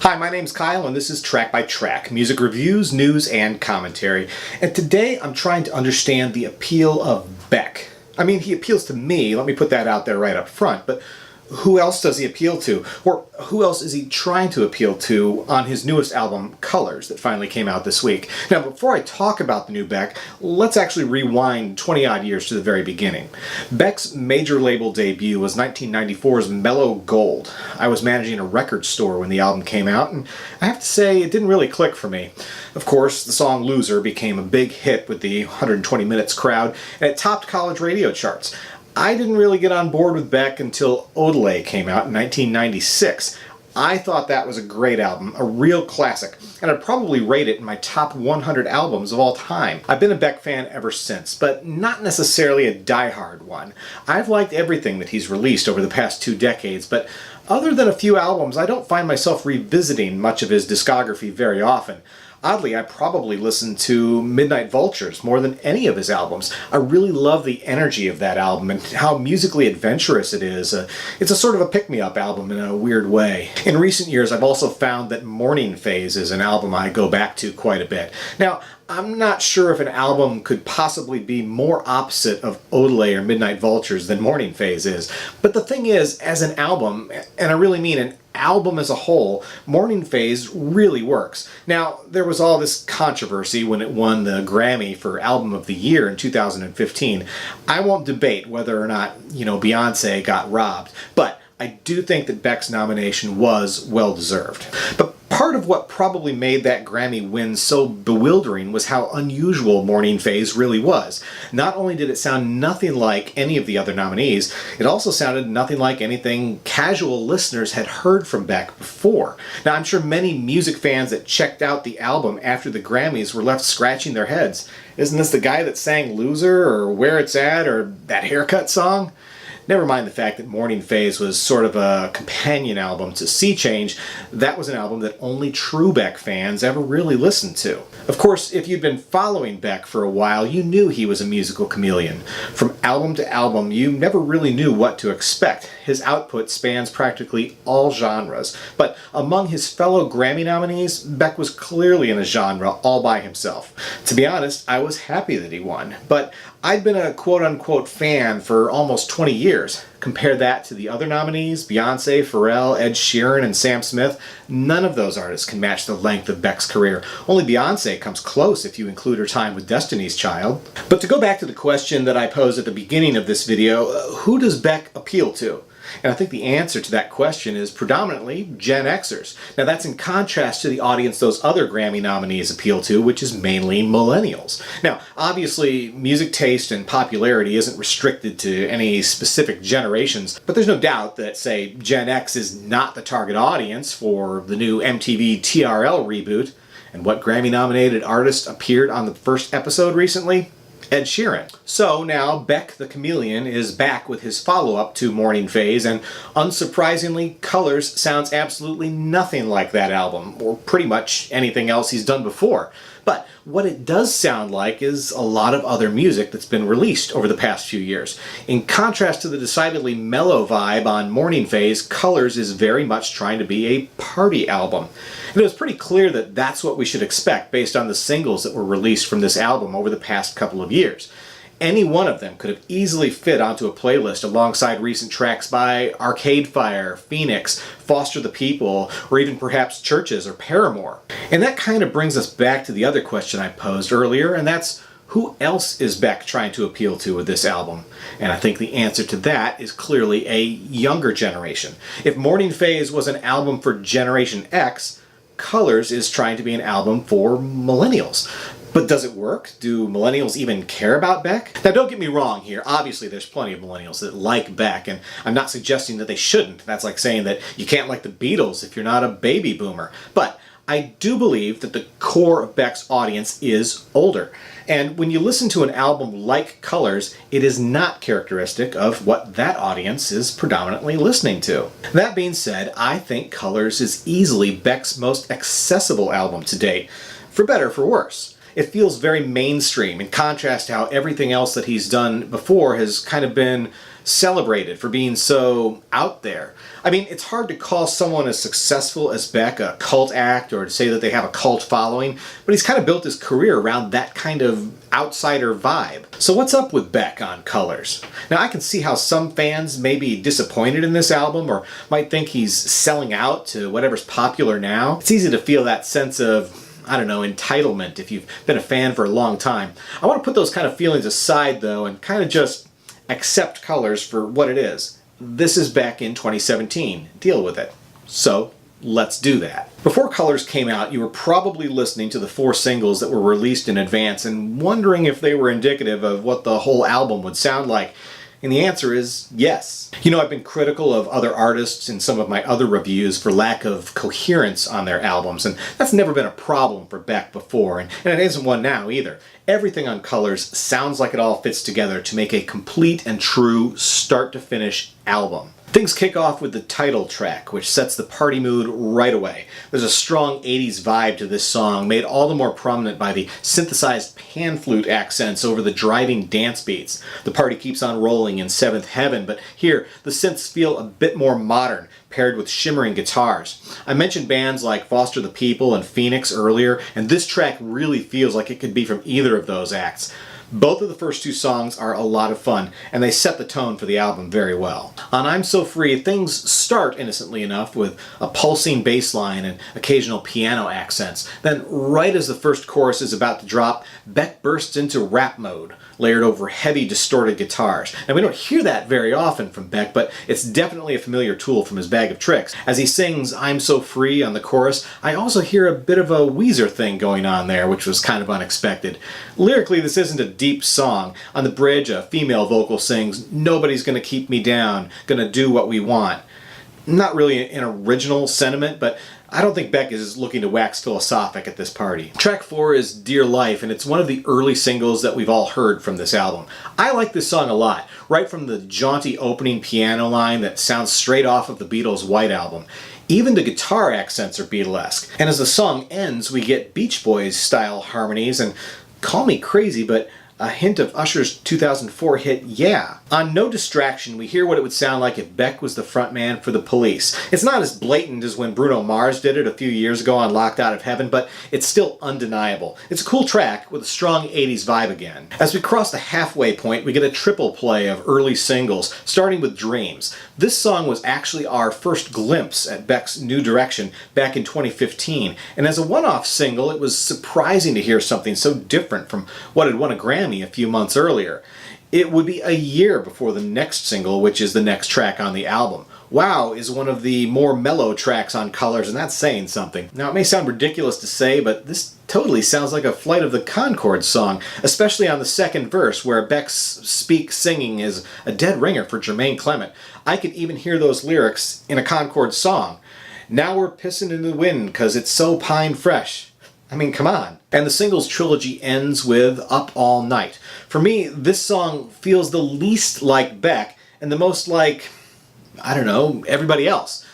Hi, my name's Kyle and this is Track by Track, music reviews, news, and commentary. And today I'm trying to understand the appeal of Beck. I mean, he appeals to me, let me put that out there right up front, but who else does he appeal to? Or who else is he trying to appeal to on his newest album, Colors, that finally came out this week? Now, before I talk about the new Beck, let's actually rewind 20-odd years to the very beginning. Beck's major label debut was 1994's Mellow Gold. I was managing a record store when the album came out, and I have to say it didn't really click for me. Of course, the song Loser became a big hit with the 120 Minutes crowd, and it topped college radio charts. I didn't really get on board with Beck until Odelay came out in 1996. I thought that was a great album, a real classic, and I'd probably rate it in my top 100 albums of all time. I've been a Beck fan ever since, but not necessarily a diehard one. I've liked everything that he's released over the past 2 decades, but other than a few albums, I don't find myself revisiting much of his discography very often. Oddly, I probably listen to Midnight Vultures more than any of his albums. I really love the energy of that album and how musically adventurous it is. It's a sort of a pick-me-up album in a weird way. In recent years, I've also found that Morning Phase is an album I go back to quite a bit. Now, I'm not sure if an album could possibly be more opposite of Odelay or Midnight Vultures than Morning Phase is. But the thing is, as an album, and I really mean an album as a whole, Morning Phase really works. Now, there was all this controversy when it won the Grammy for Album of the Year in 2015. I won't debate whether or not, Beyonce got robbed, but I do think that Beck's nomination was well-deserved. But part of what probably made that Grammy win so bewildering was how unusual Morning Phase really was. Not only did it sound nothing like any of the other nominees, it also sounded nothing like anything casual listeners had heard from Beck before. Now, I'm sure many music fans that checked out the album after the Grammys were left scratching their heads. Isn't this the guy that sang Loser, or Where It's At, or that Haircut song? Never mind the fact that Morning Phase was sort of a companion album to Sea Change. That was an album that only true Beck fans ever really listened to. Of course, if you'd been following Beck for a while, you knew he was a musical chameleon. From album to album, you never really knew what to expect. His output spans practically all genres. But among his fellow Grammy nominees, Beck was clearly in a genre all by himself. To be honest, I was happy that he won. But I'd been a quote-unquote fan for almost 20 years. Compare that to the other nominees, Beyonce, Pharrell, Ed Sheeran, and Sam Smith. None of those artists can match the length of Beck's career. Only Beyonce comes close if you include her time with Destiny's Child. But to go back to the question that I posed at the beginning of this video, who does Beck appeal to? And I think the answer to that question is predominantly Gen Xers. Now that's in contrast to the audience those other Grammy nominees appeal to, which is mainly millennials. Now, obviously, music taste and popularity isn't restricted to any specific generations, but there's no doubt that, say, Gen X is not the target audience for the new MTV TRL reboot. And what Grammy-nominated artist appeared on the first episode recently? Ed Sheeran. So now Beck the Chameleon is back with his follow-up to Morning Phase, and unsurprisingly, Colors sounds absolutely nothing like that album, or pretty much anything else he's done before. But what it does sound like is a lot of other music that's been released over the past few years. In contrast to the decidedly mellow vibe on Morning Phase, Colors is very much trying to be a party album. And it was pretty clear that that's what we should expect based on the singles that were released from this album over the past couple of years. Any one of them could have easily fit onto a playlist alongside recent tracks by Arcade Fire, Phoenix, Foster the People, or even perhaps Churches or Paramore. And that kind of brings us back to the other question I posed earlier, and that's, who else is Beck trying to appeal to with this album? And I think the answer to that is clearly a younger generation. If Morning Phase was an album for Generation X, Colors is trying to be an album for millennials. But does it work? Do millennials even care about Beck? Now don't get me wrong here, obviously there's plenty of millennials that like Beck, and I'm not suggesting that they shouldn't. That's like saying that you can't like the Beatles if you're not a baby boomer. But I do believe that the core of Beck's audience is older. And when you listen to an album like Colors, it is not characteristic of what that audience is predominantly listening to. That being said, I think Colors is easily Beck's most accessible album to date, for better or for worse. It feels very mainstream, in contrast to how everything else that he's done before has kind of been celebrated for being so out there. I mean, it's hard to call someone as successful as Beck a cult act or to say that they have a cult following, but he's kind of built his career around that kind of outsider vibe. So what's up with Beck on Colors? Now, I can see how some fans may be disappointed in this album or might think he's selling out to whatever's popular now. It's easy to feel that sense of, I don't know, entitlement if you've been a fan for a long time. I want to put those kind of feelings aside, though, and kind of just accept Colors for what it is. This is Beck in 2017. Deal with it. So, let's do that. Before Colors came out, you were probably listening to the 4 singles that were released in advance and wondering if they were indicative of what the whole album would sound like. And the answer is yes. You know, I've been critical of other artists in some of my other reviews for lack of coherence on their albums, and that's never been a problem for Beck before, and it isn't one now either. Everything on Colors sounds like it all fits together to make a complete and true start-to-finish album. Things kick off with the title track, which sets the party mood right away. There's a strong 80s vibe to this song, made all the more prominent by the synthesized pan flute accents over the driving dance beats. The party keeps on rolling in Seventh Heaven, but here the synths feel a bit more modern, paired with shimmering guitars. I mentioned bands like Foster the People and Phoenix earlier, and this track really feels like it could be from either of those acts. Both of the first 2 songs are a lot of fun, and they set the tone for the album very well. On I'm So Free, things start innocently enough with a pulsing bass line and occasional piano accents. Then, right as the first chorus is about to drop, Beck bursts into rap mode, layered over heavy distorted guitars. And we don't hear that very often from Beck, but it's definitely a familiar tool from his bag of tricks. As he sings I'm So Free on the chorus, I also hear a bit of a Weezer thing going on there, which was kind of unexpected. Lyrically, this isn't a deep song. On the bridge, a female vocal sings, "Nobody's gonna keep me down, gonna do what we want." Not really an original sentiment, but I don't think Beck is looking to wax philosophic at this party. Track 4 is Dear Life, and it's one of the early singles that we've all heard from this album. I like this song a lot, right from the jaunty opening piano line that sounds straight off of the Beatles' White Album. Even the guitar accents are Beatlesque, and as the song ends, we get Beach Boys-style harmonies, and call me crazy, but a hint of Usher's 2004 hit Yeah. On No Distraction, we hear what it would sound like if Beck was the frontman for the Police. It's not as blatant as when Bruno Mars did it a few years ago on Locked Out of Heaven, but it's still undeniable. It's a cool track with a strong 80s vibe again. As we cross the halfway point, we get a triple play of early singles, starting with Dreams. This song was actually our first glimpse at Beck's new direction back in 2015, and as a one-off single, it was surprising to hear something so different from what had won a Grammy a few months earlier. It would be a year before the next single, which is the next track on the album. Wow is one of the more mellow tracks on Colors, and that's saying something. Now, it may sound ridiculous to say, but this totally sounds like a Flight of the Conchords song, especially on the second verse, where Beck's singing is a dead ringer for Jermaine Clement. I could even hear those lyrics in a Conchord song. Now we're pissing in the wind 'cause it's so pine fresh. I mean, come on. And the singles trilogy ends with Up All Night. For me, this song feels the least like Beck and the most like, I don't know, everybody else.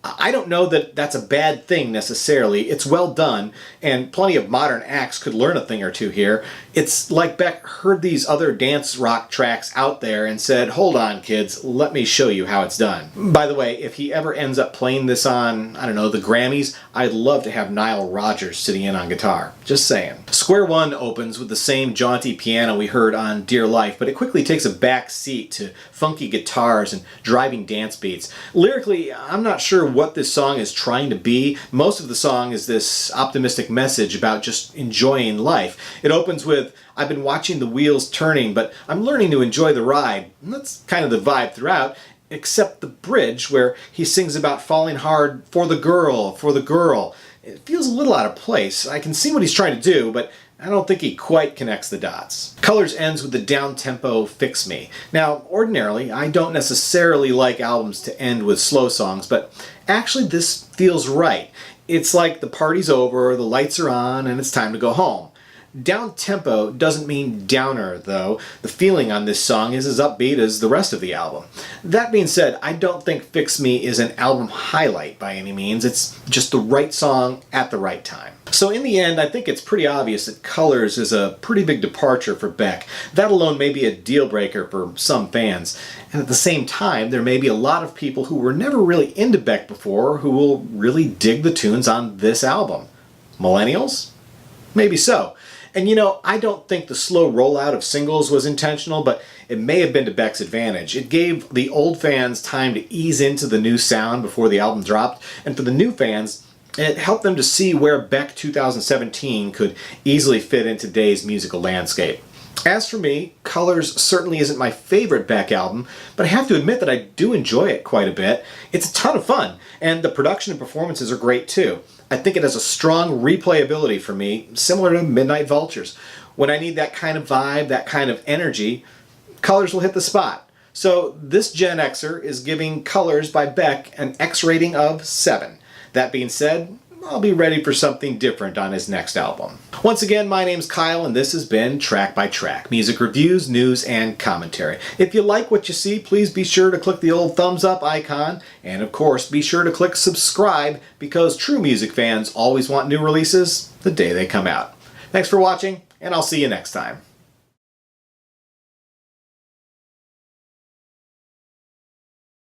I don't know that that's a bad thing necessarily. It's well done, and plenty of modern acts could learn a thing or two here. It's like Beck heard these other dance rock tracks out there and said, hold on kids, let me show you how it's done. By the way, if he ever ends up playing this on, I don't know, the Grammys, I'd love to have Nile Rodgers sitting in on guitar. Just saying. Square One opens with the same jaunty piano we heard on Dear Life, but it quickly takes a back seat to funky guitars and driving dance beats. Lyrically, I'm not sure what this song is trying to be. Most of the song is this optimistic message about just enjoying life. It opens with, I've been watching the wheels turning, but I'm learning to enjoy the ride. And that's kind of the vibe throughout, except the bridge where he sings about falling hard for the girl, for the girl. It feels a little out of place. I can see what he's trying to do, but I don't think he quite connects the dots. Colors ends with the down-tempo Fix Me. Now, ordinarily, I don't necessarily like albums to end with slow songs, but actually this feels right. It's like the party's over, the lights are on, and it's time to go home. Down-tempo doesn't mean downer, though. The feeling on this song is as upbeat as the rest of the album. That being said, I don't think Fix Me is an album highlight by any means. It's just the right song at the right time. So in the end, I think it's pretty obvious that Colors is a pretty big departure for Beck. That alone may be a deal breaker for some fans. And at the same time, there may be a lot of people who were never really into Beck before who will really dig the tunes on this album. Millennials? Maybe so. And you know, I don't think the slow rollout of singles was intentional, but it may have been to Beck's advantage. It gave the old fans time to ease into the new sound before the album dropped, and for the new fans, it helped them to see where Beck 2017 could easily fit in today's musical landscape. As for me, Colors certainly isn't my favorite Beck album, but I have to admit that I do enjoy it quite a bit. It's a ton of fun, and the production and performances are great too. I think it has a strong replayability for me, similar to Midnight Vultures. When I need that kind of vibe, that kind of energy, Colors will hit the spot. So this Gen Xer is giving Colors by Beck an X rating of 7. That being said, I'll be ready for something different on his next album. Once again, my name's Kyle, and this has been Track by Track, music reviews, news, and commentary. If you like what you see, please be sure to click the old thumbs up icon, and of course, be sure to click subscribe, because true music fans always want new releases the day they come out. Thanks for watching, and I'll see you next time.